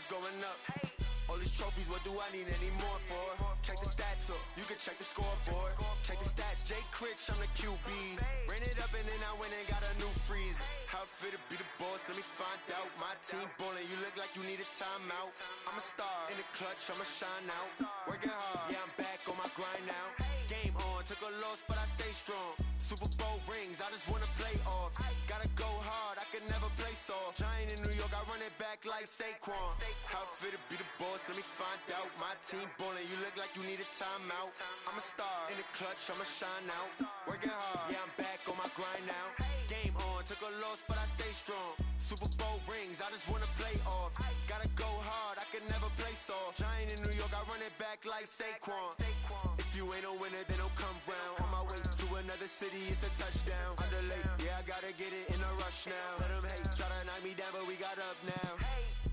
going up. All these trophies, what do I need any more for? Check the stats up, you can check the scoreboard. Check the stats, Jay Critch, I'm the QB. Ran it up and then I went and got a new freeze. How it fit to be the boss, let me find out. My team ballin', you look like you need a timeout. I'm a star, in the clutch, I'ma shine out. Working hard, yeah, I'm back on my grind now. Game on, took a loss, but I stay strong. Super Bowl rings, I just wanna play off. Gotta go hard, I can never play soft. Giant in New York, I run it back like Saquon. How it fit to be the boss, let me find out. My team ballin', you look like you need a timeout. I'm a star, in the clutch, I'ma shine out. Working hard, yeah, I'm back on my grind now. Game on, took a loss, but I stay strong. Super Bowl rings, I just wanna play off. Gotta go hard, I can never play soft. Giant in New York, I run it back like Saquon. If you ain't a winner, then don't come round. On my way to another city, it's a touchdown. Underlay, yeah, I gotta get it in a rush now. Let them hate, try to knock me down, but we got up now.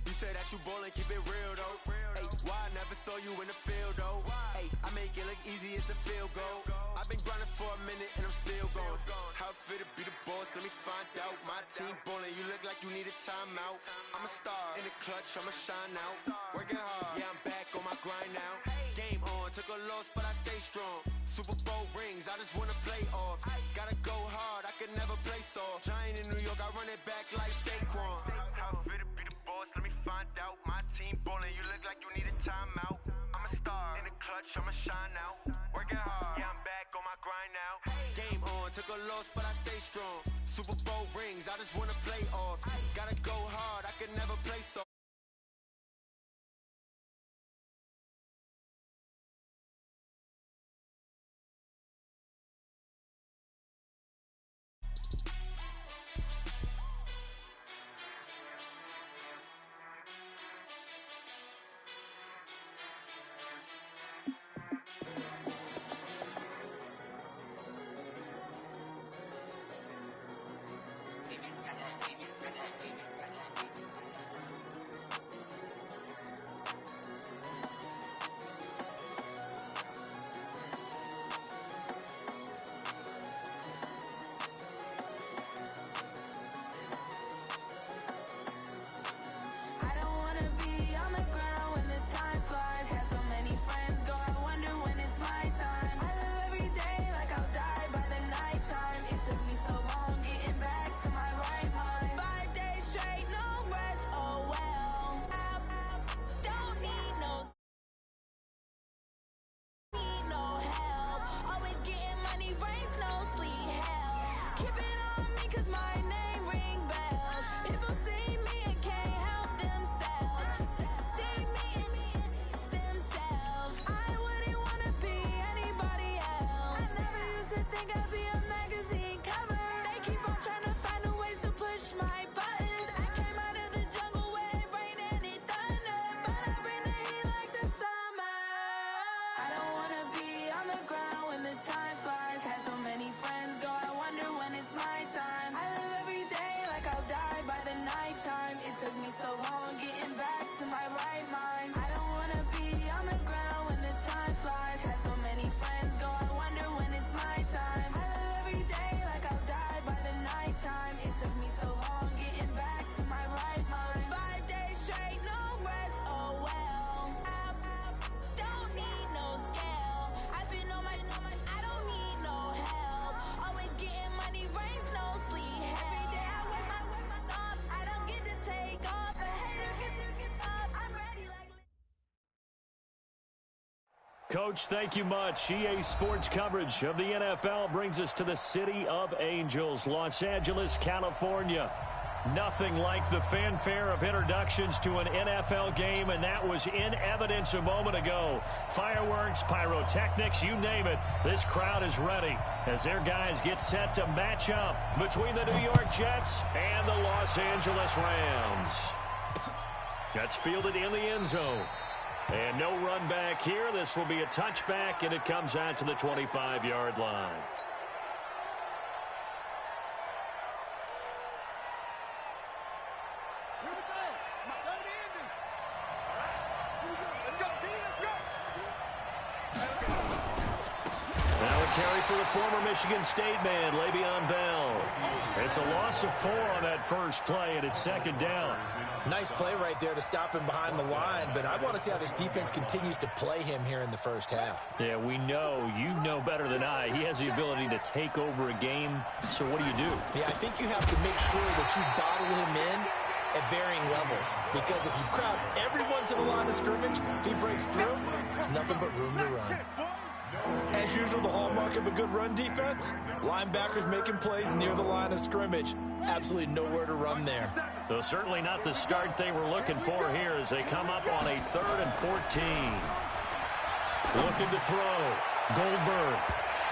You say that you ballin', keep it real though. Hey, why I never saw you in the field though? Hey, I make it look easy, it's a field goal. I've been grinding for a minute and I'm still going. How it fit to be the boss, let me find out. My team ballin', you look like you need a timeout. I'm a star, in the clutch, I'ma shine out. Working hard, yeah, I'm back on my grind now. Game on, took a loss, but I stay strong. Super Bowl rings, I just wanna play off. Gotta go hard, I can never play soft. Giant in New York, I run it back like Saquon. How it fit to be the boss, let me find out. My team ballin', you look like you need a timeout. I'm a star, in the clutch, I'ma shine out. Working hard, yeah, I'm back on my grind now. Game on, took a loss, but I stay strong. Super Bowl rings, I just wanna play off. Gotta go hard, I can never play soft. Coach, thank you much. EA Sports coverage of the NFL brings us to the City of Angels, Los Angeles, California. Nothing like the fanfare of introductions to an NFL game, and that was in evidence a moment ago. Fireworks, pyrotechnics, you name it. This crowd is ready as their guys get set to match up between the New York Jets and the Los Angeles Rams. Jets fielded in the end zone. And no run back here. This will be a touchback, and it comes out to the 25-yard line. Now a carry for the former Michigan State man, Le'Veon Bell. It's a loss of 4 on that first play, and it's second down. Nice play right there to stop him behind the line, but I want to see how this defense continues to play him here in the first half. Yeah, we know. You know better than I. He has the ability to take over a game, so what do you do? Yeah, I think you have to make sure that you bottle him in at varying levels, because if you crowd everyone to the line of scrimmage, if he breaks through, there's nothing but room to run. As usual, the hallmark of a good run defense, linebackers making plays near the line of scrimmage. Absolutely nowhere to run there. So certainly not the start they were looking for here as they come up on a 3rd and 14. Looking to throw. Goldberg.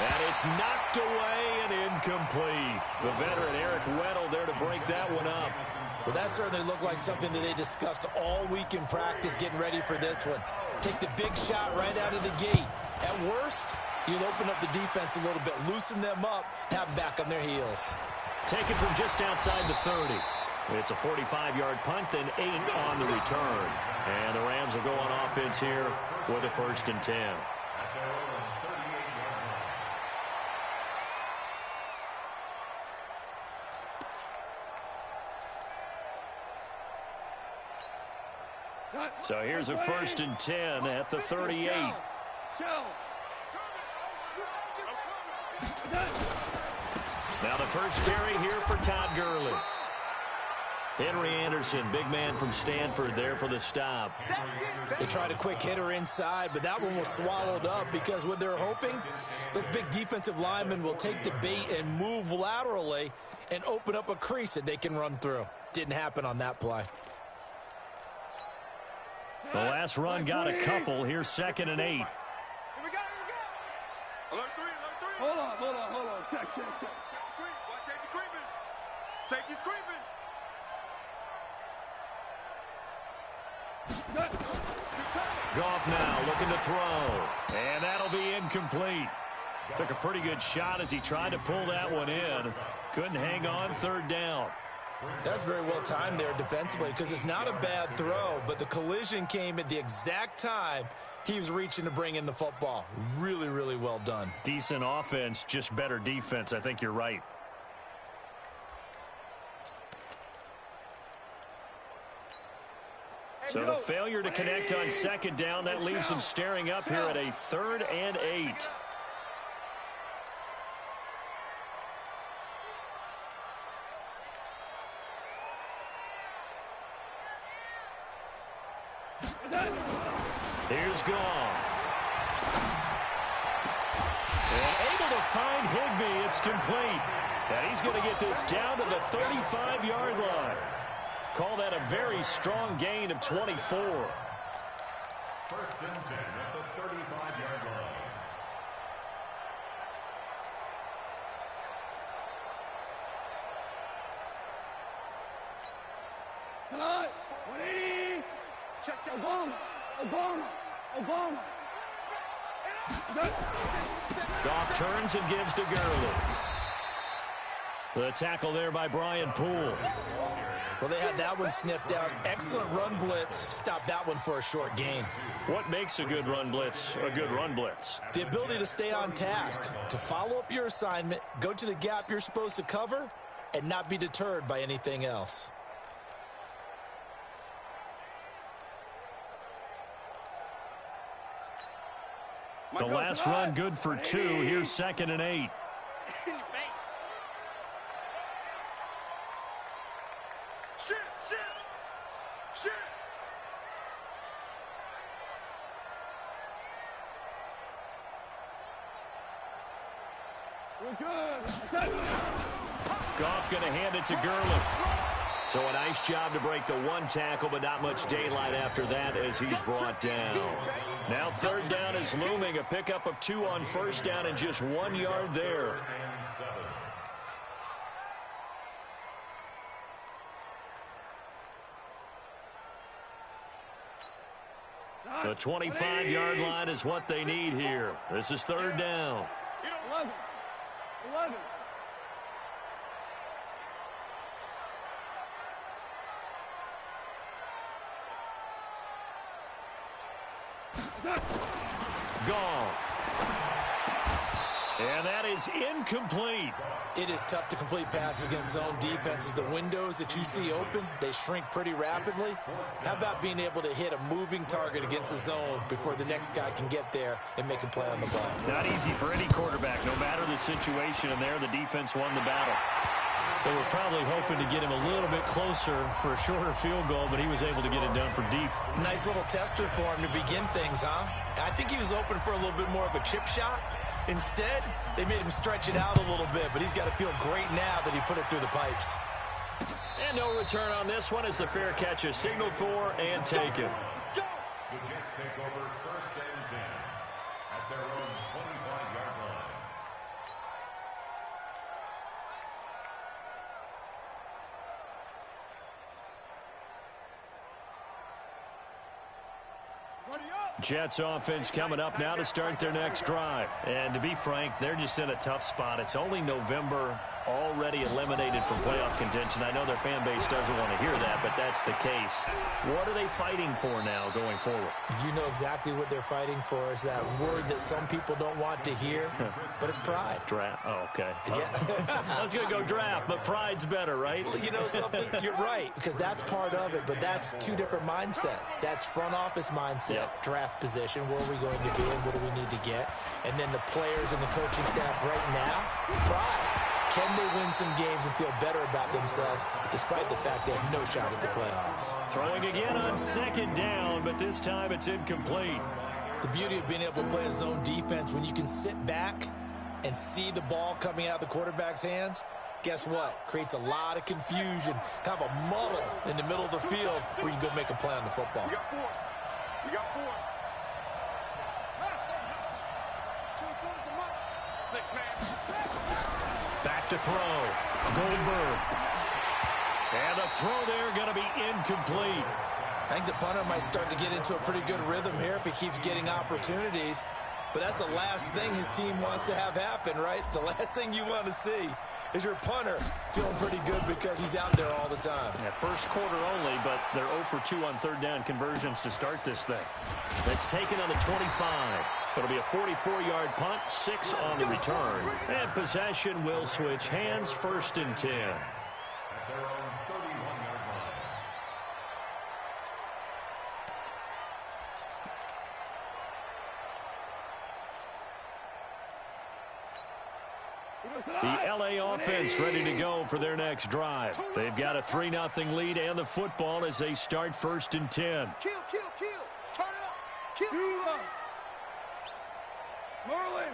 And it's knocked away and incomplete. The veteran Eric Weddle there to break that one up. Well, that certainly looked like something that they discussed all week in practice getting ready for this one. Take the big shot right out of the gate. At worst, you'll open up the defense a little bit, loosen them up, have them back on their heels. Taken from just outside the 30. It's a 45-yard punt, then 8 on the return. And the Rams will go on offense here with a 1st and 10. So here's a 1st and 10 at the 38. Now the first carry here for Todd Gurley. Henry Anderson, big man from Stanford there for the stop. They tried a quick hitter inside, but that one was swallowed up because what they're hoping, those big defensive linemen will take the bait and move laterally and open up a crease that they can run through. Didn't happen on that play. The last run got a couple. Here's 2nd and 8. Hold on. Check. Watch safety creeping. Safety's creeping. Goff now looking to throw. And that'll be incomplete. Took a pretty good shot as he tried to pull that one in. Couldn't hang on, 3rd down. That's very well timed there defensively because it's not a bad throw, but the collision came at the exact time he was reaching to bring in the football. Really, really well done. Decent offense, just better defense. I think you're right. So the failure to connect on 2nd down, that leaves them staring up here at a 3rd and 8. Here's Goff. And able to find Higbee. It's complete. And he's going to get this down to the 35-yard line. Call that a very strong gain of 24. 1st and 10 at the 35-yard line. Tonight, 180. Check. Obama. Goff turns and gives to Gurley. The tackle there by Brian Poole. Well, they had that one sniffed out. Excellent run blitz. Stopped that one for a short gain. What makes a good run blitz a good run blitz? The ability to stay on task, to follow up your assignment, go to the gap you're supposed to cover, and not be deterred by anything else. The last run good for 2. Here's 2nd and 8. Shit. We're good. Goff going to hand it to Gurley. So a nice job to break the 1 tackle, but not much daylight after that as he's brought down. Now 3rd down is looming. A pickup of 2 on 1st down and just 1 yard there. The 25-yard line is what they need here. This is 3rd down. 11. Goff. And that is incomplete. It is tough to complete passes against zone defenses. The windows that you see open, they shrink pretty rapidly. How about being able to hit a moving target against a zone before the next guy can get there and make a play on the ball? Not easy for any quarterback, no matter the situation, and there the defense won the battle. They were probably hoping to get him a little bit closer for a shorter field goal, but he was able to get it done from deep. Nice little tester for him to begin things, huh? I think he was open for a little bit more of a chip shot. Instead, they made him stretch it out a little bit, but he's got to feel great now that he put it through the pipes. And no return on this one as the fair catch is signaled for and taken. The Jets take over 1st and 10 at their own 25-yard line. Jets offense coming up now to start their next drive. And to be frank, they're just in a tough spot. It's only November, already eliminated from playoff contention. I know their fan base doesn't want to hear that, but that's the case. What are they fighting for now going forward? You know exactly what they're fighting for. Is that word that some people don't want to hear, but it's pride. Draft. Oh, okay. Yeah. I was going to go draft, but pride's better, right? Well, you know something? You're right, because that's part of it, but that's two different mindsets. That's front office mindset, draft position, where are we going to be and what do we need to get? And then the players and the coaching staff right now, pride. Can they win some games and feel better about themselves despite the fact they have no shot at the playoffs? Throwing again on 2nd down, but this time it's incomplete. The beauty of being able to play a zone defense when you can sit back and see the ball coming out of the quarterback's hands, guess what? Creates a lot of confusion, kind of a muddle in the middle of the field where you can go make a play on the football. We got 4. We got 4. 6 man. Back to throw. Goldberg. And the throw there going to be incomplete. I think the punter might start to get into a pretty good rhythm here if he keeps getting opportunities. But that's the last thing his team wants to have happen, right? The last thing you want to see is your punter feeling pretty good because he's out there all the time. Yeah, first quarter only, but they're 0 for 2 on 3rd down conversions to start this thing. That's taken on the 25. It'll be a 44-yard punt, 6 on the return. And possession will switch hands, 1st and 10. At their own 31-yard line. The L.A. offense ready to go for their next drive. They've got a 3-0 lead and the football as they start 1st and 10. Kill. Turn it up. Kill. Merlin.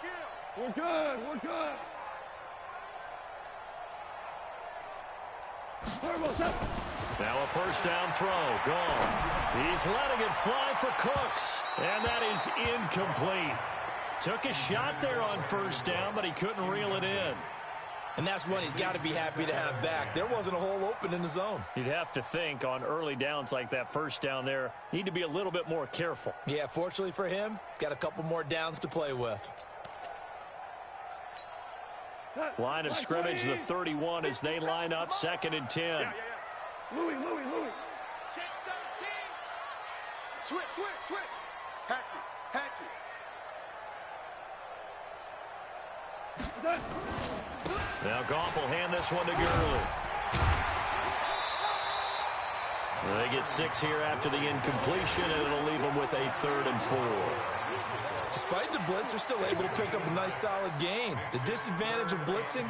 Kill. We're good. Now a 1st down throw. Gone. He's letting it fly for Cooks. And that is incomplete. Took a shot there on 1st down, but he couldn't reel it in. And that's one he's got to be happy to have back. There wasn't a hole open in the zone. You'd have to think on early downs like that 1st down there, need to be a little bit more careful. Yeah, fortunately for him, got a couple more downs to play with. Line of scrimmage, the 31 as they line up 2nd and 10. Yeah. Louis. Check 13. Switch. Hatchet. Now Goff will hand this one to Gurley. They get 6 here after the incompletion, and it'll leave them with a 3rd and 4. Despite the blitz, they're still able to pick up a nice solid gain. The disadvantage of blitzing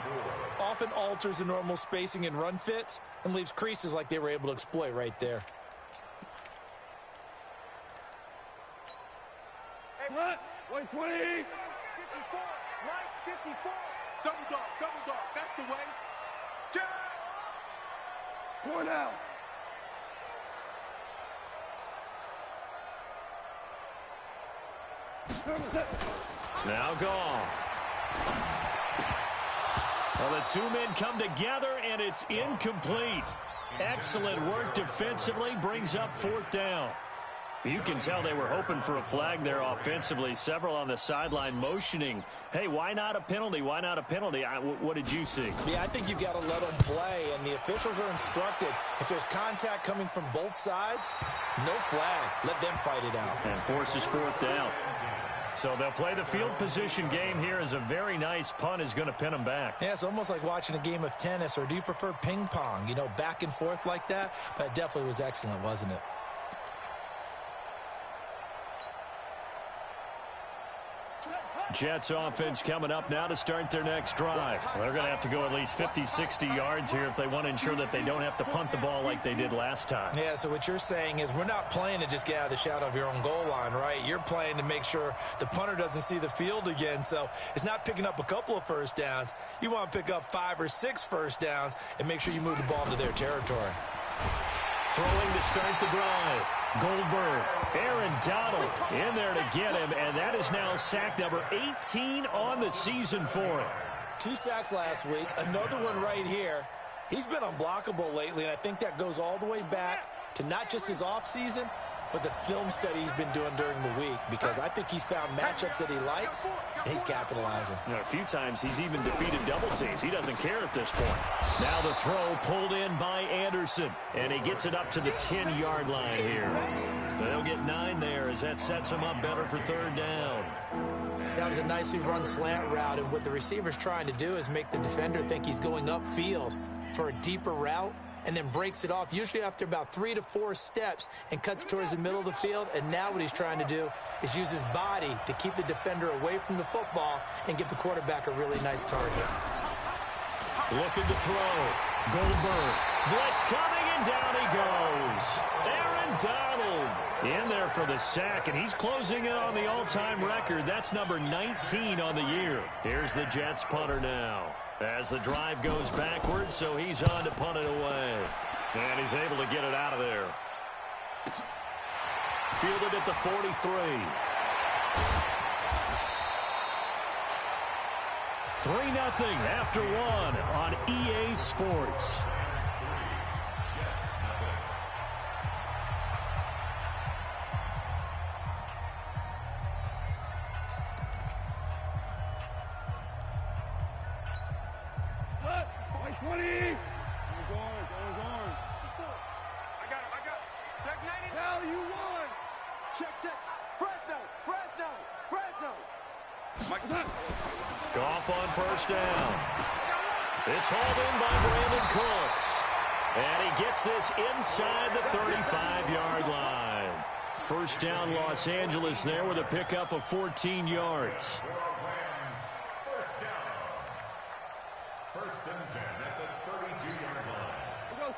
often alters the normal spacing and run fits and leaves creases like they were able to exploit right there. Hey, run. 120. 54. Right, 54. Double dog. That's the way. Jack. 4 down. Now Goff. Well, the 2 men come together, and it's incomplete. Excellent work defensively, brings up 4th down. You can tell they were hoping for a flag there offensively. Several on the sideline motioning, hey, why not a penalty? Why not a penalty? What did you see? Yeah, I think you've got to let them play, and the officials are instructed. If there's contact coming from both sides, no flag. Let them fight it out. And forces 4th down. So they'll play the field position game here as a very nice punt is going to pin them back. Yeah, it's almost like watching a game of tennis, or do you prefer ping pong? You know, back and forth like that? But it definitely was excellent, wasn't it? Jets offense coming up now to start their next drive. They're going to have to go at least 50, 60 yards here if they want to ensure that they don't have to punt the ball like they did last time. Yeah, so what you're saying is we're not playing to just get out of the shadow of your own goal line, right? You're playing to make sure the punter doesn't see the field again. So it's not picking up a couple of first downs. You want to pick up 5 or 6 first downs and make sure you move the ball into their territory. Throwing to start the drive. Goldberg, Aaron Donald in there to get him, and that is now sack number 18 on the season for him. 2 sacks last week, another one right here. He's been unblockable lately, and I think that goes all the way back to not just his offseason, but the film study he's been doing during the week, because I think he's found matchups that he likes, and he's capitalizing. You know, a few times he's even defeated double teams. He doesn't care at this point. Now the throw pulled in by Anderson, and he gets it up to the 10-yard line here. So they'll get 9 there as that sets him up better for third down. That was a nicely run slant route, and what the receiver's trying to do is make the defender think he's going upfield for a deeper route, and then breaks it off, usually after about 3 to 4 steps, and cuts towards the middle of the field. And now what he's trying to do is use his body to keep the defender away from the football and give the quarterback a really nice target. Looking to throw. Goldberg. Blitz coming, and down he goes. Aaron Donald in there for the sack, and he's closing in on the all-time record. That's number 19 on the year. Here's the Jets punter now, as the drive goes backwards, so he's on to punt it away. And he's able to get it out of there. Fielded at the 43. 3-0 after 1 on EA Sports. Goff on first down. It's hauled in by Brandon Cooks. And he gets this inside the 35-yard line. First down, Los Angeles there with a pickup of 14 yards. First and 10 at the 32-yard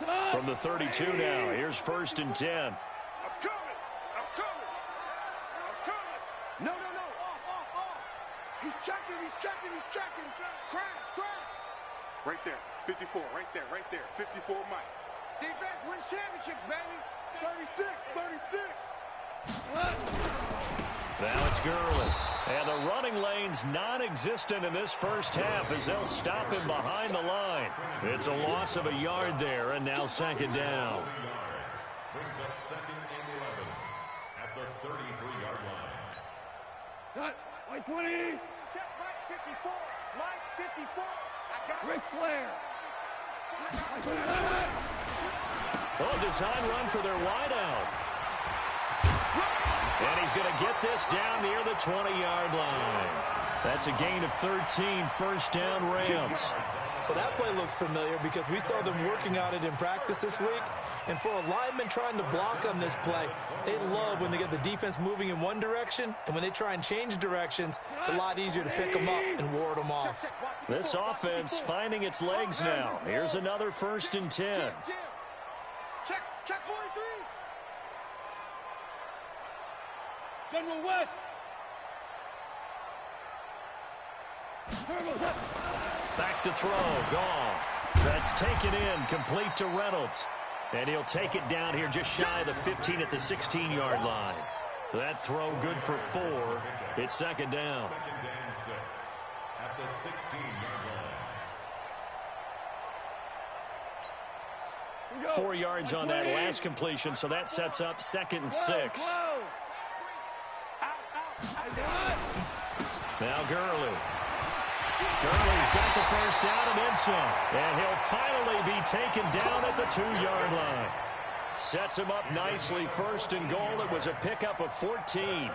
line. From the 32 now, here's first and 10. I'm coming. No. Off. He's checking. Crash. Right there. 54, right there. 54, Mike. Defense wins championships, baby. 36. Now it's Gurley. And the running lane's non-existent in this first half as they'll stop him behind the line. It's a loss of a yard there, and now second down. Brings up second and 11 at the 33-yard line. Mike 20. Check Mike 54. Mike 54. I got Ric Flair. Oh, design run for their wideout. And he's going to get this down near the 20-yard line. That's a gain of 13, first down Rams. Well, that play looks familiar because we saw them working on it in practice this week. And for a lineman trying to block on this play, they love when they get the defense moving in one direction. And when they try and change directions, it's a lot easier to pick them up and ward them off. This offense finding its legs now. Here's another first and 10. Check 43. General West. Back to throw, Goff. That's taken in, complete to Reynolds. And he'll take it down here just shy of the 15 at the 16-yard line. That throw good for 4. It's second down. Second and 6 at the 16-yard line. 4 yards on that last completion, so that sets up second and 6. Now Gurley. Gurley's got the first down and then some. And he'll finally be taken down at the 2-yard line. Sets him up nicely. First and goal. It was a pickup of 14.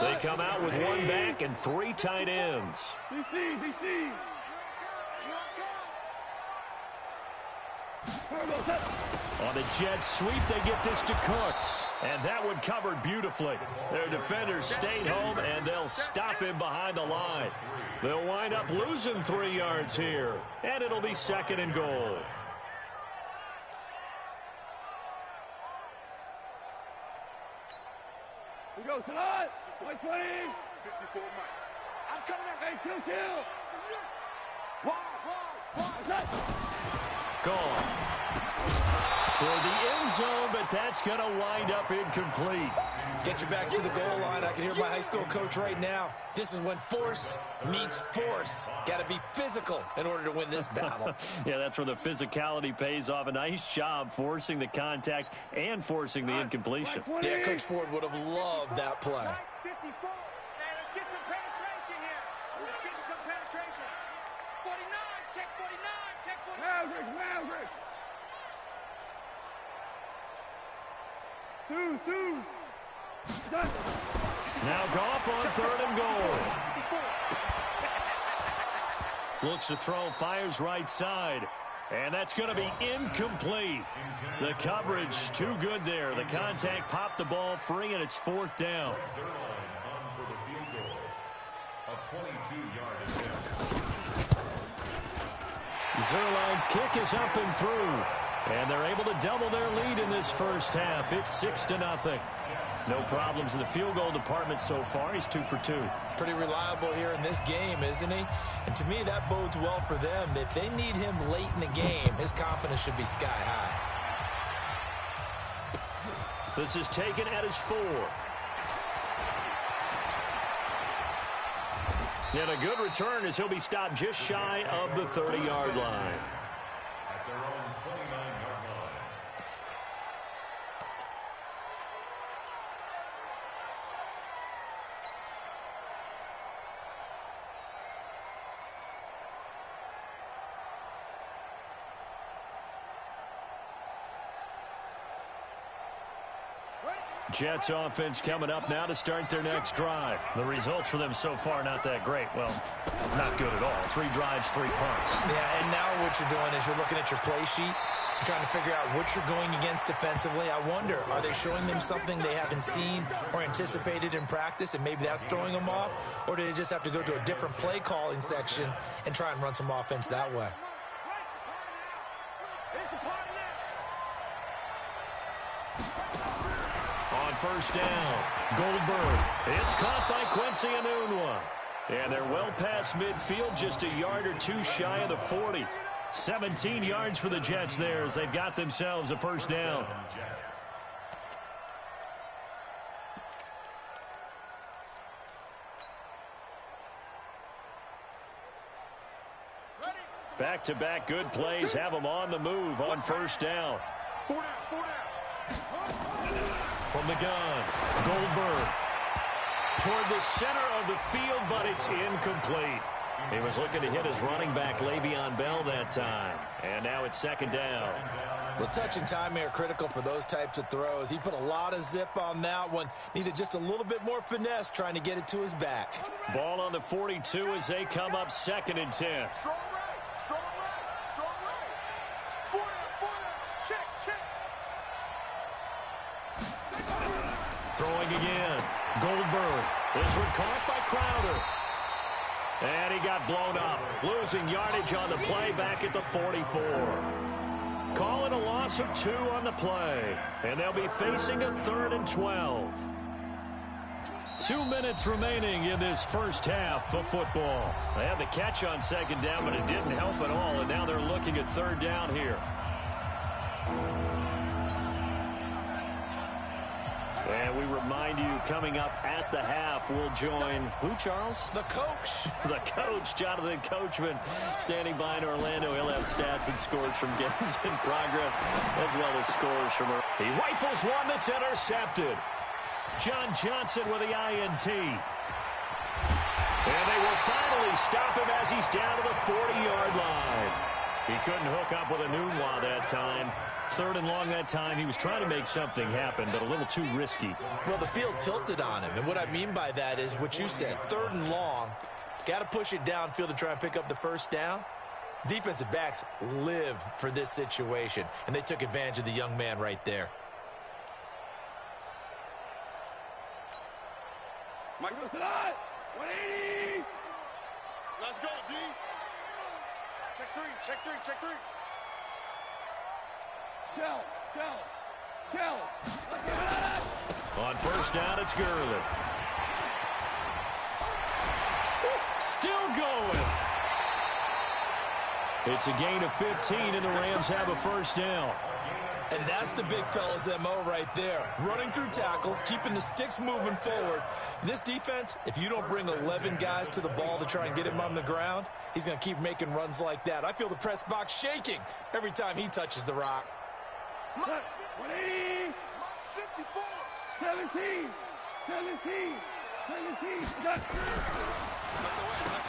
They come out with one back and 3 tight ends. On the jet sweep, they get this to Cooks. And that one covered beautifully. Their defenders stayed home, and they'll stop him behind the line. They'll wind up losing 3 yards here. And it'll be 2nd and goal. Here goes tonight. White 20. 54 Mike. I'm coming up. Hey, kill. Gone. Toward the end zone, but that's going to wind up incomplete. Get your backs to the goal line. I can hear my high school coach right now. This is when force meets force. Got to be physical in order to win this battle. Yeah, that's where the physicality pays off. A nice job forcing the contact and forcing the incompletion. Yeah, Coach Ford would have loved that play. 54. Hey, let's get some penetration here. Let's get some penetration. 49, check 49, check 49. Maverick. Two. Now Goff on 3rd and goal. Looks to throw, fires right side. And that's going to be incomplete. The coverage too good there. The contact popped the ball free, and it's 4th down. Zerline's kick is up and through. And they're able to double their lead in this first half. It's 6-0. No problems in the field goal department so far. He's 2 for 2. Pretty reliable here in this game, isn't he? And to me, that bodes well for them. If they need him late in the game, his confidence should be sky high. This is taken at his 4. And a good return as he'll be stopped just shy of the 30-yard line. At their own 29-yard line. Jets offense coming up now to start their next drive. The results for them so far not that great. Well, not good at all. 3 drives, 3 punts. Yeah, and now what you're doing is you're looking at your play sheet. You're trying to figure out what you're going against defensively. I wonder, are they showing them something they haven't seen or anticipated in practice, and maybe that's throwing them off? Or do they just have to go to a different play calling section and try and run some offense that way? On first down, Goldberg. It's caught by Quincy Enunwa. And they're well past midfield, just a yard or 2 shy of the 40. 17 yards for the Jets there as they've got themselves a first down. Back-to-back good plays have them on the move on first down. From the gun, Goldberg toward the center of the field, but it's incomplete. He was looking to hit his running back, Le'Veon Bell, that time. And now it's 2nd down. Well, touch and time are critical for those types of throws. He put a lot of zip on that one. Needed just a little bit more finesse trying to get it to his back. Ball on the 42 as they come up 2nd and 10. Strong right. Four down. Check. Throwing again. Goldberg. This one caught by Crowder. And he got blown up. Losing yardage on the play back at the 44. Call it a loss of 2 on the play. And they'll be facing a 3rd and 12. 2 minutes remaining in this first half of football. They had the catch on 2nd down, but it didn't help at all. And now they're looking at 3rd down here. And we remind you, coming up at the half, we'll join who, Charles? The coach. The coach, Jonathan Coachman, standing by in Orlando. He'll have stats and scores from games in progress, as well as scores from her. He rifles one that's intercepted. John Johnson with the INT. And they will finally stop him as he's down to the 40-yard line. He couldn't hook up with Enunwa that time. 3rd and long that time. He was trying to make something happen, but a little too risky. Well, the field tilted on him, and what I mean by that is what you said, 3rd and long. Got to push it downfield to try and pick up the first down. Defensive backs live for this situation, and they took advantage of the young man right there. Mike, 180. Let's go, D. Check three, check three, check three. Shell. On 1st down, it's Gurley. Still going. It's a gain of 15, and the Rams have a 1st down. And that's the big fella's MO right there. Running through tackles, keeping the sticks moving forward. This defense, if you don't bring 11 guys to the ball to try and get him on the ground, he's going to keep making runs like that. I feel the press box shaking every time he touches the rock. 180. 54. 17.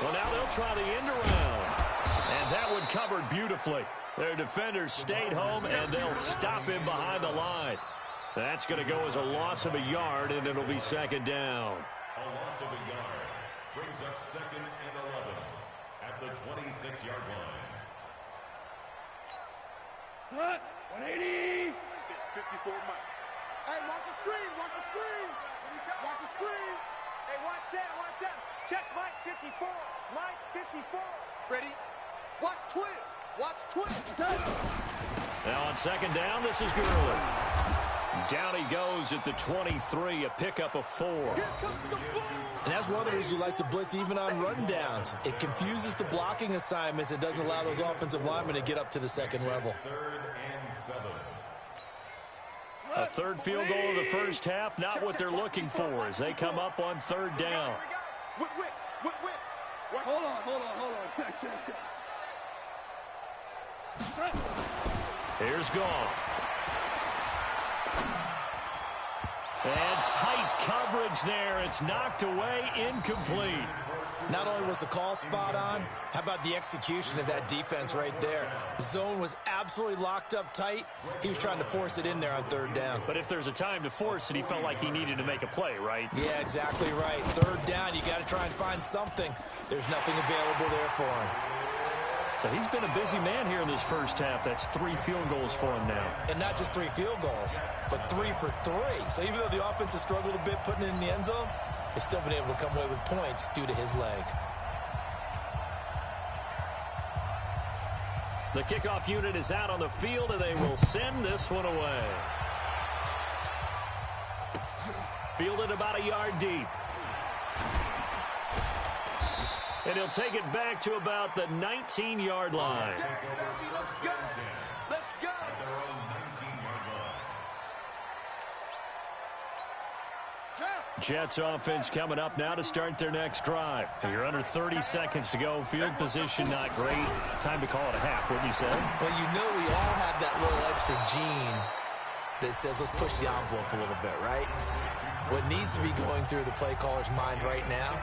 Well, now they'll try the end around. And that one covered beautifully. Their defenders stayed home, and they'll stop him behind the line. That's going to go as a loss of a yard, and it'll be 2nd down. A loss of a yard brings up 2nd and 11 at the 26-yard line. What? 180. 54, Mike. Hey, watch the screen. Watch the screen. Watch the screen. Hey, watch that. Check Mike 54. Mike 54. Ready? Watch twins. Watch twins. Now on 2nd down, this is Gurley. Down he goes at the 23, a pickup of 4. And that's one of the reasons you like to blitz even on rundowns. It confuses the blocking assignments. It doesn't allow those offensive linemen to get up to the 2nd level. 3rd and 7. A 3rd field goal of the 1st half, not what they're looking for as they come up on 3rd down. Hold on. Check. Here's Gone. And tight coverage there. It's knocked away, incomplete. Not only was the call spot on, how about the execution of that defense right there? The zone was absolutely locked up tight. He was trying to force it in there on 3rd down. But if there's a time to force it, he felt like he needed to make a play, right? Yeah, exactly right. 3rd down, you got to try and find something. There's nothing available there for him. So he's been a busy man here in this 1st half. That's 3 field goals for him now. And not just 3 field goals, but 3 for 3. So even though the offense has struggled a bit putting it in the end zone, they've still been able to come away with points due to his leg. The kickoff unit is out on the field, and they will send this one away. Fielded about a yard deep. And he'll take it back to about the 19-yard line. Let's go. Jets offense coming up now to start their next drive. You're under 30 seconds to go. Field position not great. Time to call it a half, wouldn't you say? Well, you know we all have that little extra gene that says let's push the envelope a little bit, right? What needs to be going through the play caller's mind right now,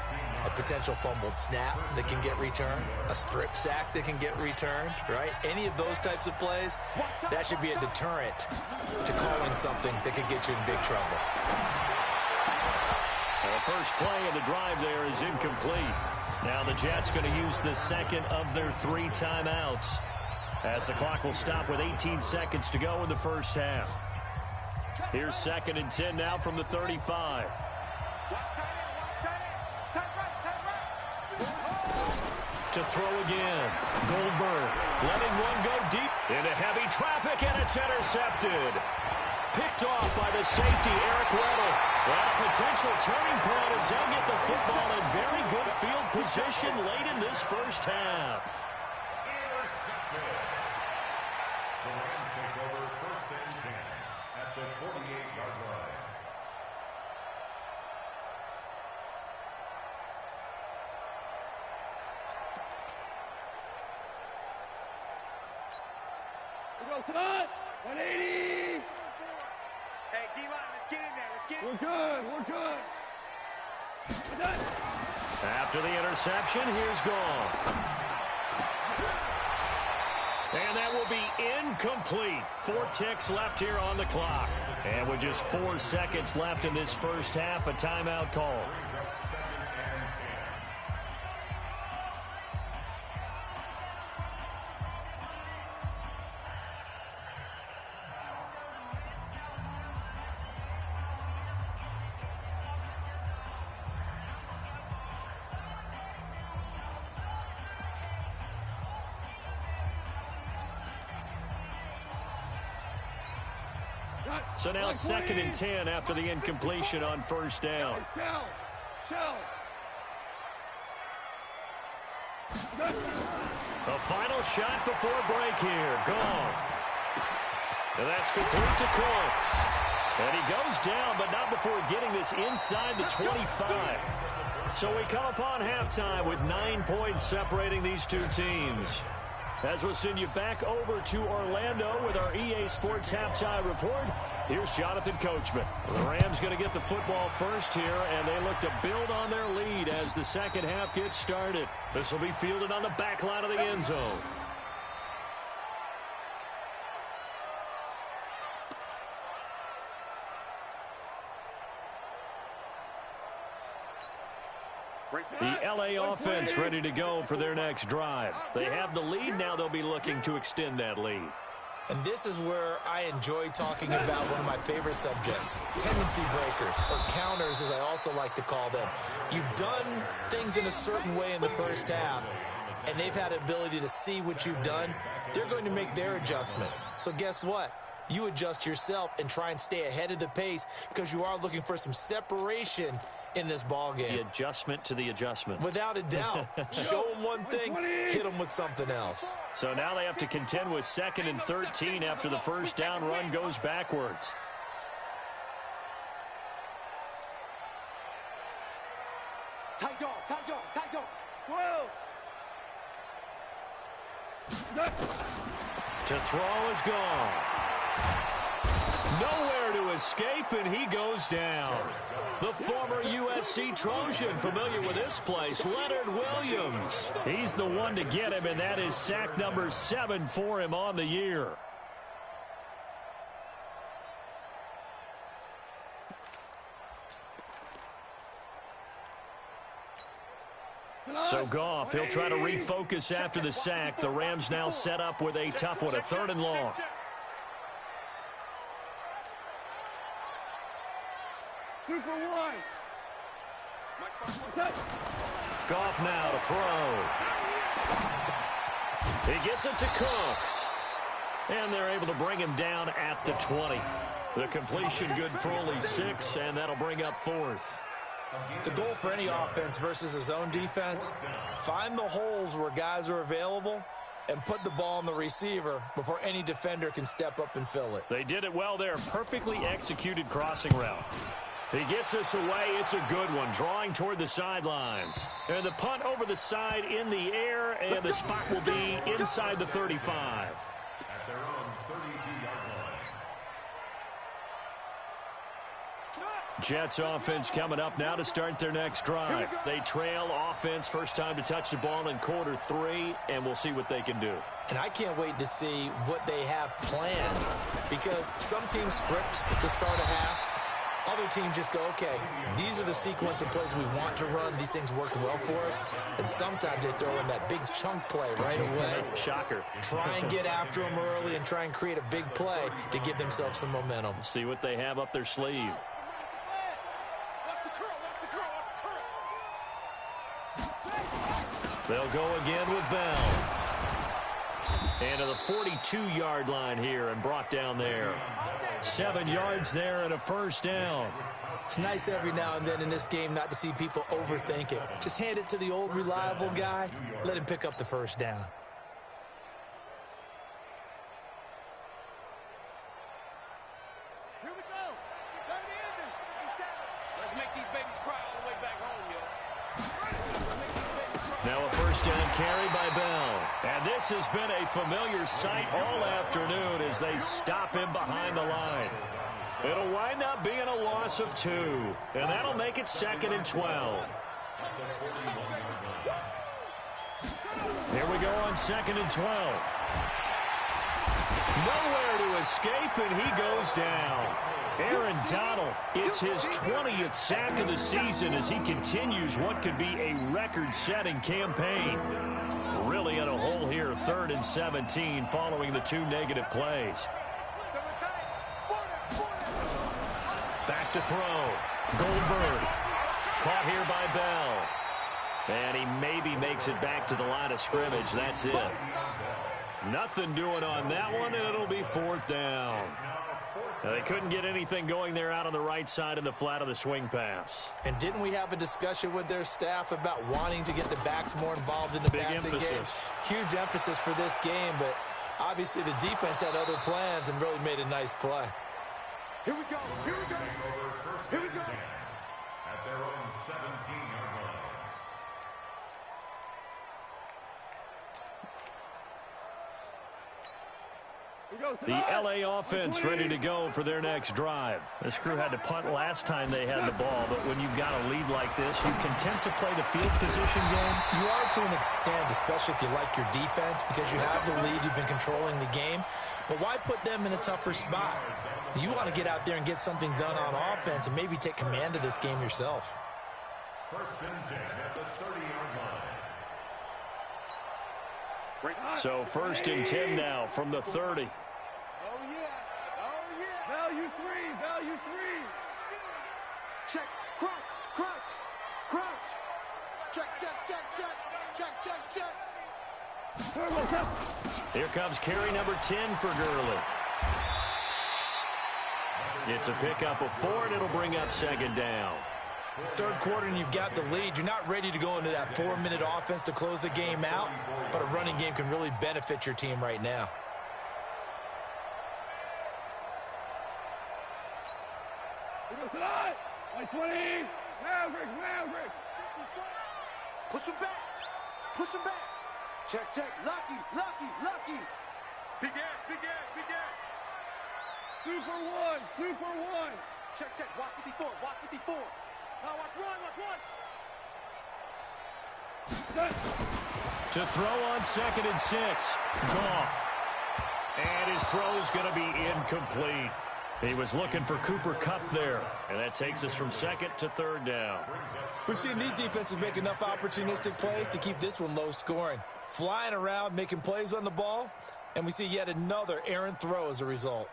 a potential fumbled snap that can get returned, a strip sack that can get returned, right? Any of those types of plays, that should be a deterrent to calling something that could get you in big trouble. The first play of the drive there is incomplete. Now the Jets going to use the 2nd of their 3 timeouts as the clock will stop with 18 seconds to go in the 1st half. Here's 2nd and 10 now from the 35. To throw again. Goldberg letting one go deep into heavy traffic, and it's intercepted. Picked off by the safety, Eric Weddle. Well, a potential turning point as they'll get the football in very good field position late in this 1st half. Intercepted. The Rams take over 1st and 10 at the 48-yard line. Tonight, 180. Hey, D-line, let's get in there. Let's get in. We're good. We're done. After the interception, here's Gone. And that will be Incomplete. 4 ticks left here on the clock. And with just 4 seconds left in this first half, a timeout call. So now 2nd and 10 after the incompletion on first down. A final shot before break here. Goff. And that's complete to Cooks. And he goes down, but not before getting this inside the 25. So we come upon halftime with 9 points separating these two teams. As we'll send you back over to Orlando with our EA Sports Halftime Report, here's Jonathan Coachman. The Rams going to get the football first here, and they look to build on their lead as the second half gets started. This will be fielded on the back line of the end zone. The LA offense ready to go for their next drive. They have the lead. Now they'll be looking to extend that lead. And this is where I enjoy talking about one of my favorite subjects, tendency breakers, or counters as I also like to call them. You've done things in a certain way in the first half, and they've had the ability to see what you've done. They're going to make their adjustments. So guess what? You adjust yourself and try and stay ahead of the pace because you are looking for some separation in this ball game. The adjustment to the adjustment. Without a doubt. Show them one thing, hit them with something else. So now they have to contend with 2nd and 13 after the first down run goes backwards. Tight dog, tight dog, tight dog. To throw is gone. Nowhere to escape, and he goes down. The former USC Trojan, familiar with this place, Leonard Williams. He's the one to get him, and that is sack number 7 for him on the year. So Goff, he'll try to refocus after the sack. The Rams now set up with a tough one, a 3rd and long. Super one. Goff now to throw. He gets it to Cooks. And they're able to bring him down at the 20. The completion good for only 6, and that'll bring up 4th. The goal for any offense versus a zone defense, find the holes where guys are available and put the ball on the receiver before any defender can step up and fill it. They did it well there. Perfectly executed crossing route. He gets this away. It's a good one. Drawing toward the sidelines. And the punt over the side in the air, and the spot will be inside the 35. At their own 32-yard line. Jets offense coming up now to start their next drive. They trail offense, first time to touch the ball in quarter 3, and we'll see what they can do. And I can't wait to see what they have planned, because some teams script to start a half. Other teams just go, okay, these are the sequence of plays we want to run. These things worked well for us. And sometimes they throw in that big chunk play right away. Shocker. Try and get after them early and try and create a big play to give themselves some momentum. See what they have up their sleeve. They'll go again with Bell. And to the 42-yard line here and brought down there. 7 yards there and a first down. It's nice every now and then in this game not to see people overthink it. Just hand it to the old reliable guy. Let him pick up the first down. Here we go. Let's make these babies cry all the way back home, yo. Now a first down carry by Bell. And this has been a familiar sight all afternoon as they stop him behind the line. It'll wind up being a loss of 2. And that'll make it 2nd and 12. Here we go on 2nd and 12. No escape, and he goes down. Aaron Donald, it's his 20th sack of the season as he continues what could be a record-setting campaign. Really in a hole here, 3rd and 17 following the 2 negative plays. Back to throw. Goldberg. Caught here by Bell. And he maybe makes it back to the line of scrimmage. That's it. Nothing doing on that one, and it'll be 4th down. Now, they couldn't get anything going there out on the right side in the flat of the swing pass. And didn't we have a discussion with their staff about wanting to get the backs more involved in the passing game? Huge emphasis for this game, but obviously the defense had other plans and really made a nice play. Here we go. Here we go. Here we go. At their own 17-yard line. The L.A. offense ready to go for their next drive. This crew had to punt last time they had the ball, but when you've got a lead like this, you content to play the field position game? You are to an extent, especially if you like your defense, because you have the lead, you've been controlling the game. But why put them in a tougher spot? You want to get out there and get something done on offense and maybe take command of this game yourself. 1st and 10 at the 30-yard line. So 1st and 10 now from the 30. Oh, yeah. Oh, yeah. Value 3. Value 3. Check. Crunch. Crunch. Crunch. Check, check, check, check. Check, check, check. Here comes carry number 10 for Gurley. It's a pickup of 4, and it'll bring up 2nd down. 3rd quarter and you've got the lead. You're not ready to go into that 4-minute offense to close the game out, but a running game can really benefit your team right now. By 20. Maverick. Push him back. Push him back. Check, check. Lucky. Big ass. Super one. Check, check. Watch 54. Now watch run. To throw on 2nd and 6. Goff. And his throw's going to be incomplete. He was looking for Cooper Kupp there. And that takes us from 2nd to 3rd down. We've seen these defenses make enough opportunistic plays to keep this one low scoring. Flying around, making plays on the ball, and we see yet another errant throw as a result.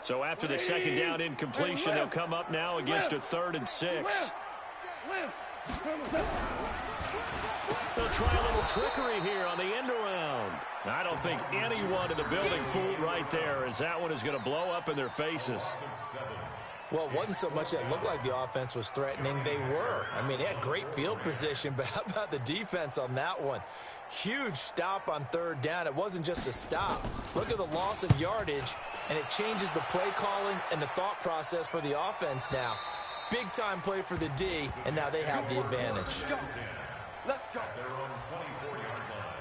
So after the 2nd down incompletion, they'll come up now against a 3rd and 6. They'll try a little trickery here on the end around. I don't think anyone in the building fooled right there, as that one is going to blow up in their faces. Well, it wasn't so much that it looked like the offense was threatening. They were. I mean, they had great field position, but how about the defense on that one? Huge stop on 3rd down. It wasn't just a stop. Look at the loss of yardage, and it changes the play calling and the thought process for the offense now. Big-time play for the D, and now they have the advantage. Let's go. Their own 24-yard line.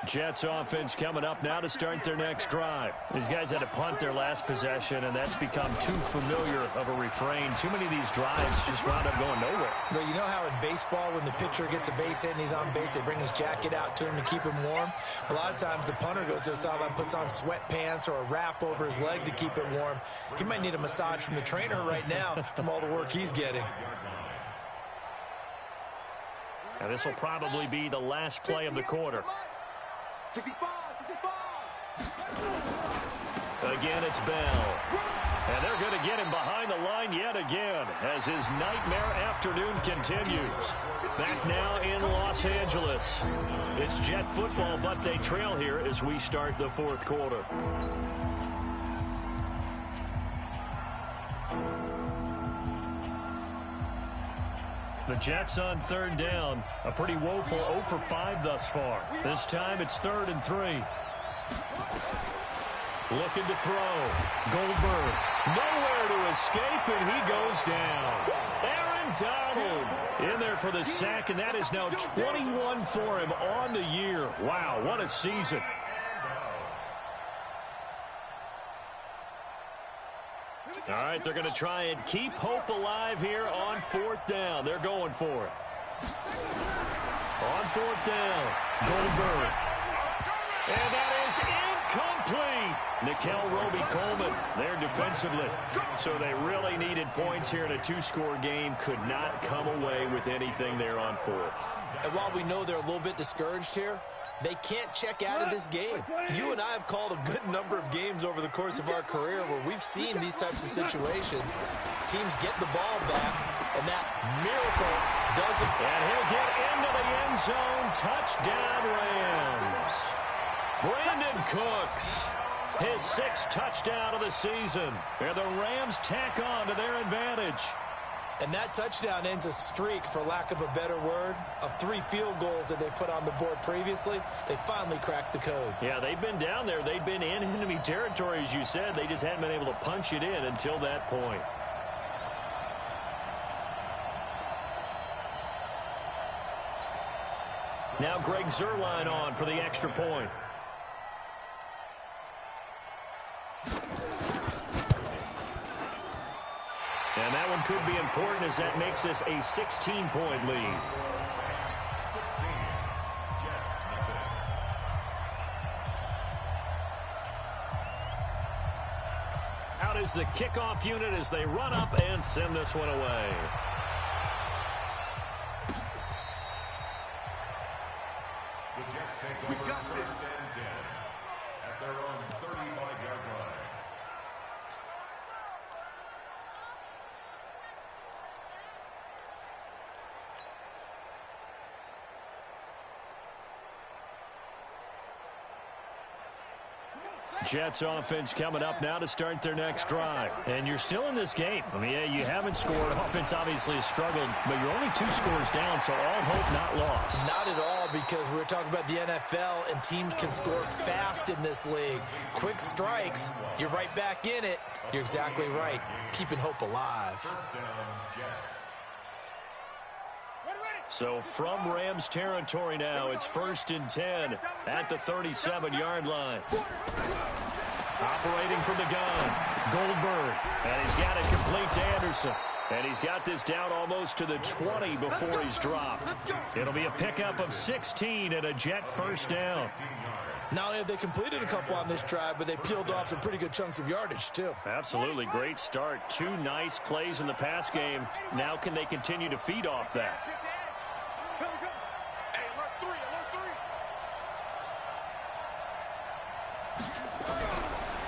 Jets offense coming up now to start their next drive. These guys had to punt their last possession, and that's become too familiar of a refrain. Too many of these drives just wound up going nowhere. Well, you know how in baseball, when the pitcher gets a base hit and he's on base, they bring his jacket out to him to keep him warm? A lot of times the punter goes to the sideline, puts on sweatpants or a wrap over his leg to keep it warm. He might need a massage from the trainer right now from all the work he's getting. And this will probably be the last play of the quarter. 65. Again, it's Bell. And they're going to get him behind the line yet again as his nightmare afternoon continues. Back now in Los Angeles. It's Jet football, but they trail here as we start the 4th quarter. The Jets on 3rd down. A pretty woeful 0 for 5 thus far. This time it's 3rd and 3. Looking to throw. Goldberg. Nowhere to escape, and he goes down. Aaron Donald in there for the sack, and that is now 21 for him on the year. Wow, what a season. All right, they're going to try and keep hope alive here on 4th down. They're going for it. On 4th down, Goldberg. And that is incomplete. Nickel Roby-Coleman there defensively. So they really needed points here in a 2-score game. Could not come away with anything there on 4th. And while we know they're a little bit discouraged here, they can't check out of this game. You and I have called a good number of games over the course of our career where we've seen these types of situations. Teams get the ball back, and that miracle doesn't. And he'll get into the end zone. Touchdown, Rams. Brandon Cooks, his 6th touchdown of the season. And the Rams tack on to their advantage. And that touchdown ends a streak, for lack of a better word, of 3 field goals that they put on the board previously. They finally cracked the code. Yeah, they've been down there. They've been in enemy territory, as you said. They just hadn't been able to punch it in until that point. Now Greg Zuerlein on for the extra point. And that one could be important, as that makes this a 16-point lead. Out is the kickoff unit as they run up and send this one away. The Jets take over first and 10 at their own 35-yard line. Jets offense coming up now to start their next drive. And you're still in this game. I mean, yeah, you haven't scored. Offense obviously has struggled, but you're only 2 scores down, so all hope not lost. Not at all, because we're talking about the NFL, and teams can score fast in this league. Quick strikes, you're right back in it. You're exactly right. Keeping hope alive. First down, Jets. So from Rams territory now, it's 1st and 10 at the 37-yard line. Operating from the gun, Goldberg, and he's got it complete to Anderson. And he's got this down almost to the 20 before he's dropped. It'll be a pickup of 16 and a Jet first down. Not only have they completed a couple on this drive, but they peeled off some pretty good chunks of yardage, too. Absolutely. Great start. 2 nice plays in the pass game. Now can they continue to feed off that?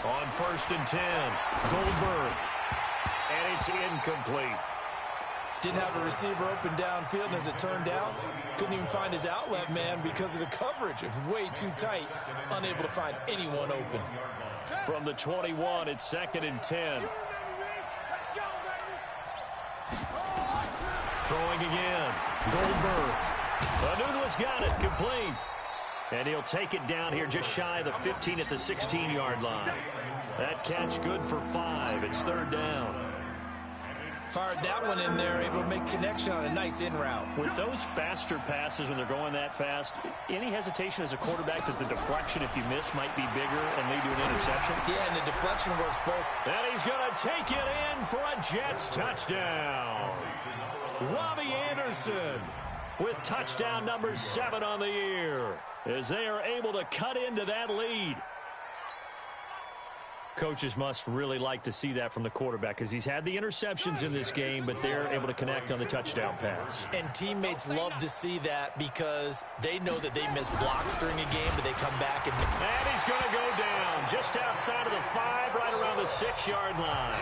On 1st and 10, Goldberg, and it's incomplete. Didn't have a receiver open downfield, and as it turned out, couldn't even find his outlet man because of the coverage. It was way too tight, unable to find anyone open. From the 21, it's 2nd and 10. Throwing again, Goldberg. Anunwa's got it, complete. And he'll take it down here just shy of the 15 at the 16-yard line. That catch good for 5. It's 3rd down. Fired that one in there, able to make connection on a nice in route. With those faster passes when they're going that fast, any hesitation as a quarterback that the deflection, if you miss, might be bigger and lead to an interception? Yeah, and the deflection works both. And he's going to take it in for a Jets touchdown. Robbie Anderson with touchdown number 7 on the year, as they are able to cut into that lead. Coaches must really like to see that from the quarterback, because he's had the interceptions in this game, but they're able to connect on the touchdown pass. And teammates love to see that, because they know that they miss blocks during a game, but they come back and he's going to go down just outside of the 5, right around the 6-yard line.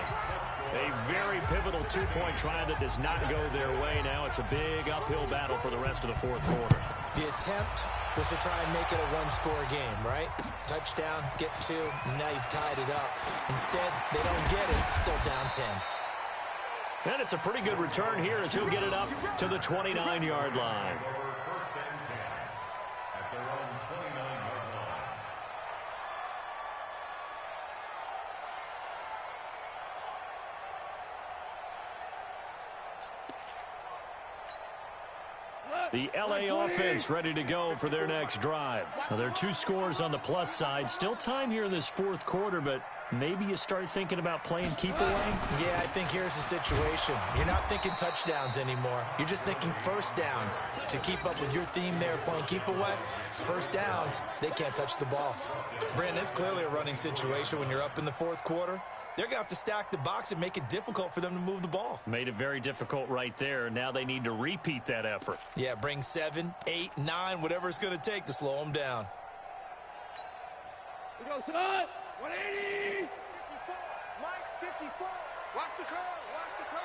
A very pivotal 2-point try that does not go their way. Now it's a big uphill battle for the rest of the 4th quarter. The attempt was to try and make it a 1-score game, right? Touchdown, get 2, and now you've tied it up. Instead, they don't get it, still down 10. And it's a pretty good return here as he'll get it up to the 29-yard line. First and 10 at their own 29-yard line. The LA offense ready to go for their next drive. Now, there are 2 scores on the plus side. Still time here in this fourth quarter, but maybe you start thinking about playing keep away? Yeah, I think here's the situation. You're not thinking touchdowns anymore. You're just thinking first downs. To keep up with your theme there, playing keep away, first downs, they can't touch the ball. Brandon, it's clearly a running situation when you're up in the fourth quarter. They're going to have to stack the box and make it difficult for them to move the ball. Made it very difficult right there. Now they need to repeat that effort. Yeah, bring 7, 8, 9, whatever it's going to take to slow them down. We go, son. 180. 54. Mike, 54. Watch the curl. Watch the curls.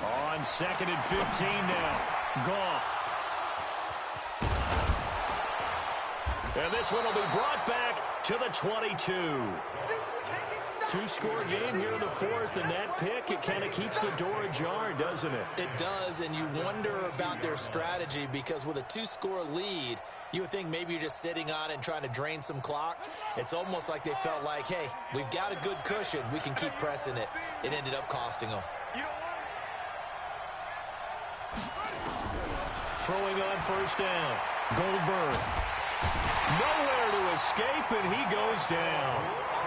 On 2nd and 15 now. Goff. And this one will be brought back to the 22. 2-score game here in the fourth, and that pick, it kind of keeps the door ajar, doesn't it? It does, and you wonder about their strategy because with a 2-score lead, you would think maybe you're just sitting on it and trying to drain some clock. It's almost like they felt like, hey, we've got a good cushion. We can keep pressing it. It ended up costing them. Throwing on first down. Goldberg. Nowhere to escape, and he goes down.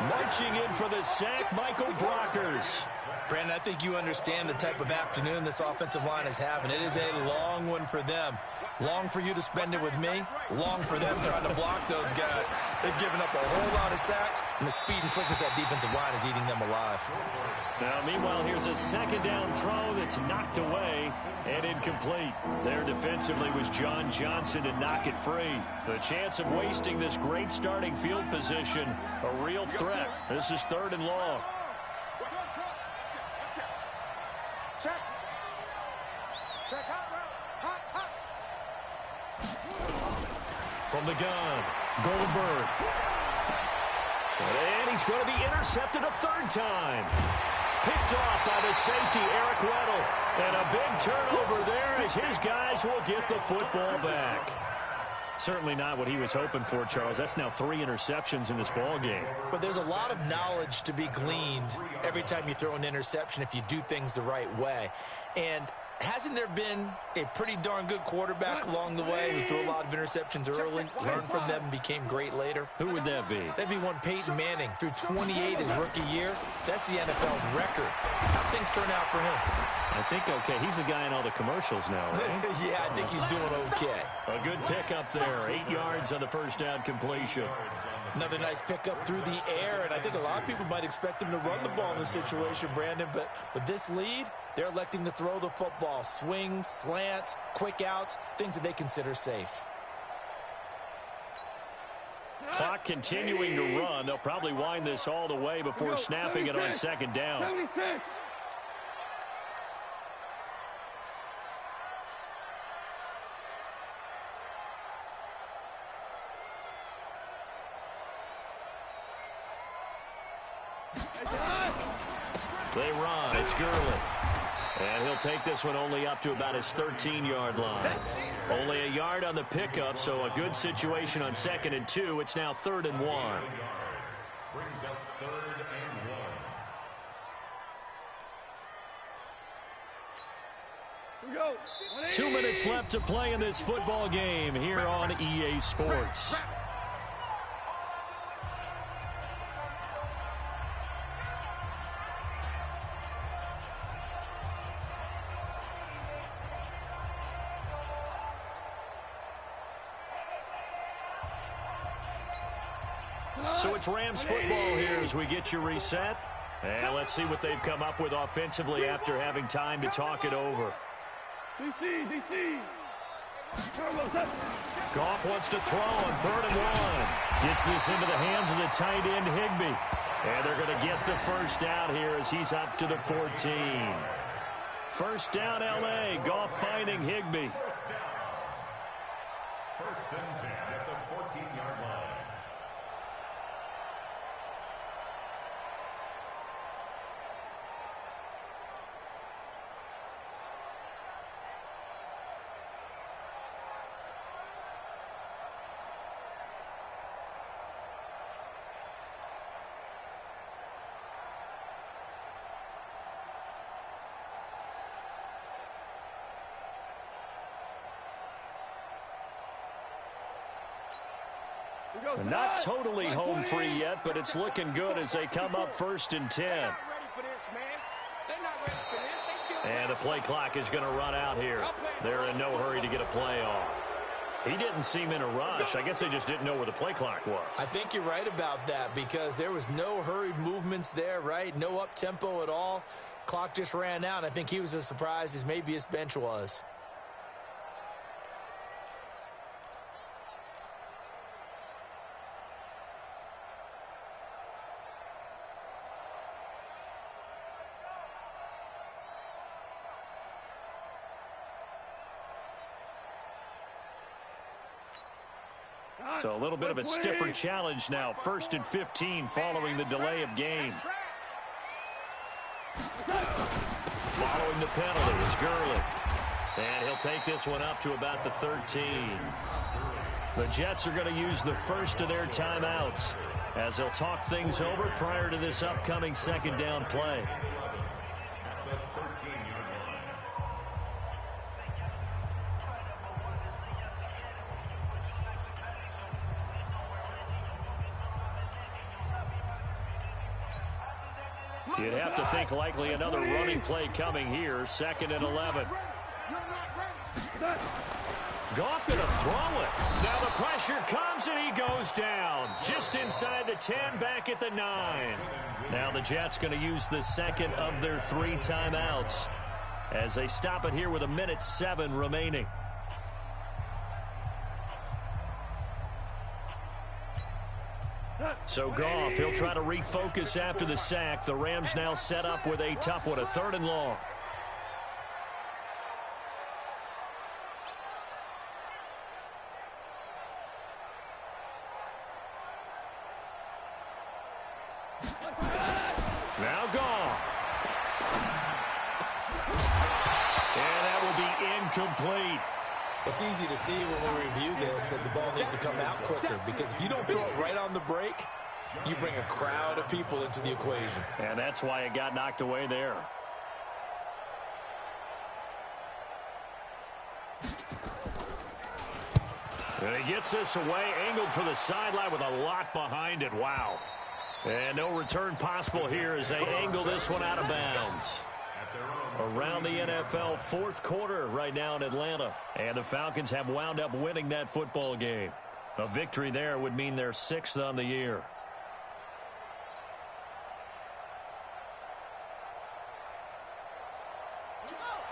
Marching in for the sack, Michael Brockers. Brandon, I think you understand the type of afternoon this offensive line is having. It is a long one for them. Long for you to spend it with me. Long for them trying to block those guys. They've given up a whole lot of sacks, and the speed and quickness of that defensive line is eating them alive. Now, meanwhile, here's a second down throw that's knocked away and incomplete. There defensively was John Johnson to knock it free. The chance of wasting this great starting field position, a real threat. This is 3rd and long. Check. Check hot route. Hot, hot. From the gun, Goldberg. And he's going to be intercepted a 3rd time. Picked off by the safety, Eric Weddle. And a big turnover there as his guys will get the football back. Certainly not what he was hoping for, Charles. That's now 3 interceptions in this ball game. But there's a lot of knowledge to be gleaned every time you throw an interception if you do things the right way. And hasn't there been a pretty darn good quarterback along the way who threw a lot of interceptions early, learned from them, and became great later? Who would that be? That'd be one Peyton Manning. Threw 28 his rookie year. That's the NFL record. How'd things turn out for him? I think okay. He's the guy in all the commercials now, right? Yeah, I think he's doing okay. A good pickup there. 8 yards on the first down completion. Another nice pickup through the air, and I think a lot of people might expect him to run the ball in this situation, Brandon, but with this lead, they're electing to throw the football. Swings, slants, quick outs, things that they consider safe. Clock continuing to run. They'll probably wind this all the way before snapping it on 2nd down. 76. They run. It's Gurley. And he'll take this one only up to about his 13-yard line. Only a yard on the pickup, so a good situation on 2nd and 2. It's now 3rd and 1. Brings up 3rd and 1. We go. 2 minutes left to play in this football game here on EA Sports. So it's Rams football here as we get you reset. And let's see what they've come up with offensively after having time to talk it over. DC. Goff wants to throw on 3rd and 1. Gets this into the hands of the tight end, Higbee. And they're going to get the first down here as he's up to the 14. First down, L.A. Goff finding Higbee. First and 10 at the 14-yard line. Not totally home free yet, but it's looking good as they come up 1st and 10. And the play clock is going to run out here. They're in no hurry to get a play off. He didn't seem in a rush. I guess they just didn't know where the play clock was. I think you're right about that because there was no hurried movements there, right? No up-tempo at all. Clock just ran out. I think he was as surprised as maybe his bench was. So a little bit of a stiffer challenge now. 1st and 15 following the delay of game. Following the penalty, it's Gurley. And he'll take this one up to about the 13. The Jets are going to use the first of their timeouts as they'll talk things over prior to this upcoming 2nd down play. You'd have to think likely another running play coming here. 2nd and 11. Goff going to throw it. Now the pressure comes and he goes down. Just inside the 10, back at the 9. Now the Jets going to use the 2nd of their 3 timeouts as they stop it here with 1:07 remaining. So Goff, he'll try to refocus after the sack. The Rams now set up with a tough one, a 3rd and long. Now Goff. And that will be incomplete. It's easy to see when we review this that the ball needs to come out quicker because if you don't throw it right on the break, you bring a crowd of people into the equation. And that's why it got knocked away there. And he gets this away, angled for the sideline with a lot behind it. Wow. And no return possible here as they angle this one out of bounds. Around the NFL 4th quarter right now in Atlanta. And the Falcons have wound up winning that football game. A victory there would mean they're 6th on the year.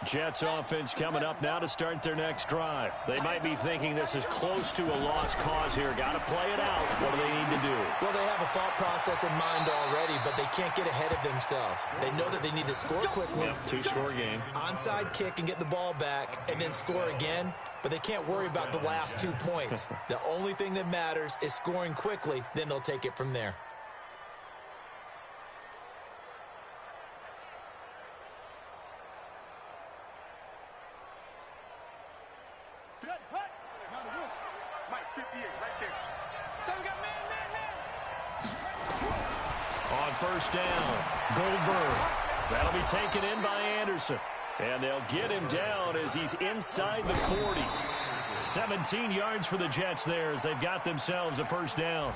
Jets offense coming up now to start their next drive. They might be thinking this is close to a lost cause here. Got to play it out. What do they need to do? Well, they have a thought process in mind already, but they can't get ahead of themselves. They know that they need to score quickly. Yep, 2-score game. Onside kick and get the ball back and then score again, but they can't worry about the last 2 points. The only thing that matters is scoring quickly, then they'll take it from there. On 1st down, Goldberg. That'll be taken in by Anderson. And they'll get him down as he's inside the 40. 17 yards for the Jets there as they've got themselves a 1st down.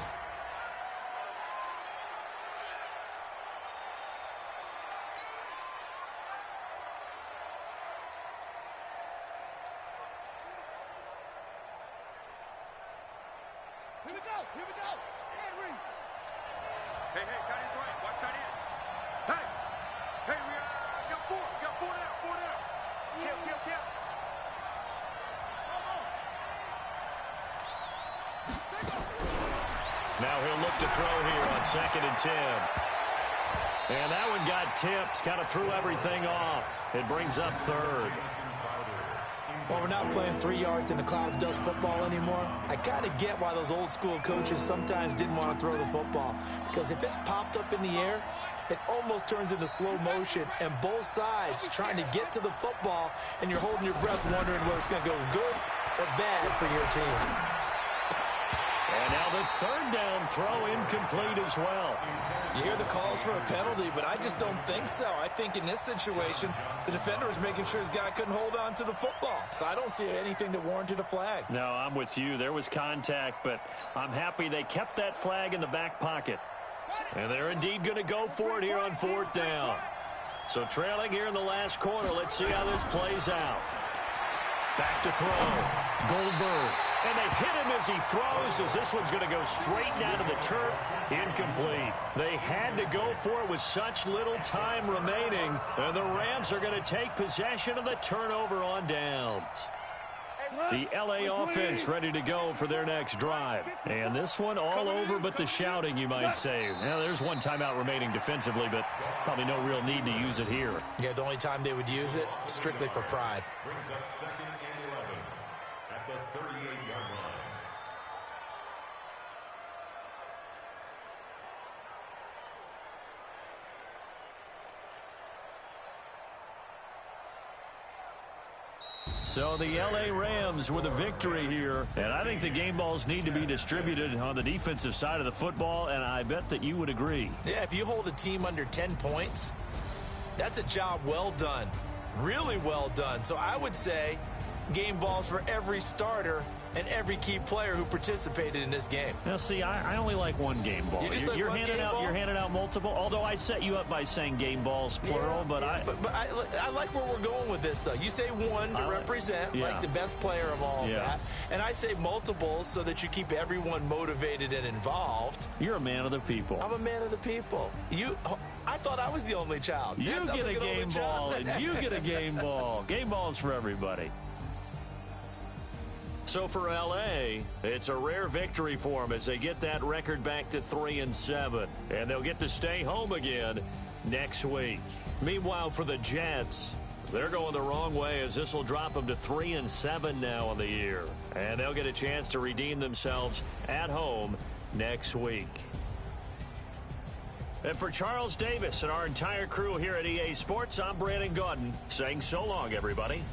Here we go. And read. Hey, tight end's right. Watch tight end. Hey, we got 4. We got 4 down. Kill. Now he'll look to throw here on 2nd and 10. And that one got tipped. Kind of threw everything off. It brings up 3rd. Well, we're not playing 3 yards in a cloud of dust football anymore. I kind of get why those old school coaches sometimes didn't want to throw the football. Because if it's popped up in the air, it almost turns into slow motion. And both sides trying to get to the football, and you're holding your breath wondering whether it's going to go good or bad for your team. And And now the third down throw incomplete as well. You hear the calls for a penalty, but I just don't think so. I think in this situation, the defender was making sure his guy couldn't hold on to the football. So I don't see anything that warranted a flag. No, I'm with you. There was contact, but I'm happy they kept that flag in the back pocket. And they're indeed going to go for it here on fourth down. So trailing here in the last quarter, let's see how this plays out. Back to throw. Goldberg. And they hit him as he throws, as this one's going to go straight down to the turf. Incomplete. They had to go for it with such little time remaining. And the Rams are going to take possession of the turnover on downs. The LA offense ready to go for their next drive. And this one all over but the shouting, you might say. Now, there's one timeout remaining defensively, but probably no real need to use it here. Yeah, the only time they would use it, strictly for pride. Brings up 2nd and 11 at the 38-yard line. So the L.A. Rams with a victory here. And I think the game balls need to be distributed on the defensive side of the football, and I bet that you would agree. Yeah, if you hold a team under 10 points, that's a job well done. Really well done. So I would say game balls for every starter and every key player who participated in this game. Now, see, I only like one game ball. You're handing out multiple, although I set you up by saying game balls, plural. But I like where we're going with this, though. You say one to represent, like the best player of all of that. And I say multiples so that you keep everyone motivated and involved. You're a man of the people. I'm a man of the people. I thought I was the only child. You get a game ball, and you get a game ball. Game balls for everybody. So for L.A., it's a rare victory for them as they get that record back to 3-7. And they'll get to stay home again next week. Meanwhile, for the Jets, they're going the wrong way as this will drop them to 3-7 now on the year. And they'll get a chance to redeem themselves at home next week. And for Charles Davis and our entire crew here at EA Sports, I'm Brandon Gaudin saying so long, everybody.